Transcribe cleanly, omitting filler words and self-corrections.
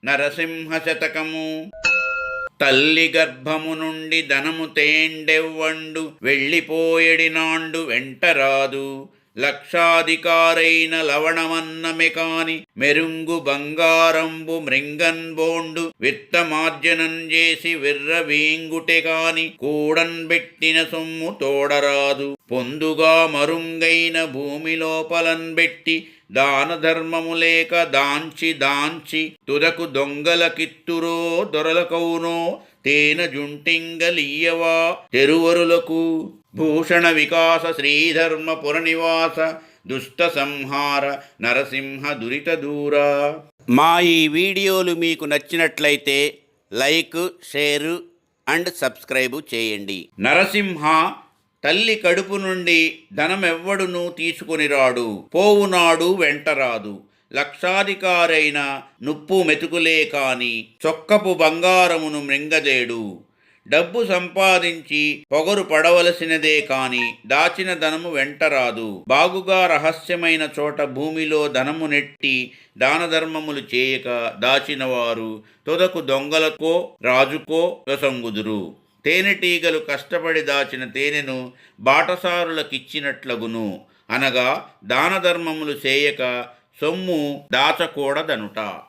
నరసింహ శతకము. తల్లి గర్భము నుండి ధనము తేండెవ్వండు, వెళ్ళిపోయెడినాండు వెంటరాదు. లక్షాధికారైన లవణమన్నమె కాని, మెరుంగు బంగారంబు మృంగన్ బోండు. విత్తమార్జనం చేసి విర్రవీంగుటె కాని, కూడన్ బెట్టిన సొమ్ము తోడరాదు. పొందుగా మరుంగైన భూమి లోపలన్ బెట్టి, దాన ధర్మము లేక దాంచి దాంచి. తుదకు దొంగల కిత్తురో దొరలకౌనో, తేన జుంటింగలియ్యవా తెరువరులకు. భూషణ వికాస శ్రీధర్మ పురనివాస, దుష్ట సంహార నరసింహ దురిత దూరా. మా ఈ వీడియోలు మీకు నచ్చినట్లయితే లైక్, షేరు అండ్ సబ్స్క్రైబు చేయండి. నరసింహ తల్లి కడుపు నుండి ధనమెవ్వడునూ తీసుకొని రాడు, పోవునాడు వెంటరాదు. లక్షాధికారైన నుప్పు మెతుకులే కాని, చొక్కపు బంగారమును మృంగదేడు. డబ్బు సంపాదించి పొగరు పడవలసినదే కాని, దాచిన ధనము వెంటరాదు. బాగుగా రహస్యమైన చోట భూమిలో ధనము నెట్టి, దానధర్మములు చేయక దాచినవారు తుదకు దొంగలకో రాజుకో యొసంగుదురు. తేనెటీగలు కష్టపడి దాచిన తేనెను బాటసారులకిచ్చినట్లగును. అనగా దానధర్మములు చేయక సొమ్ము దాచకూడదనుట.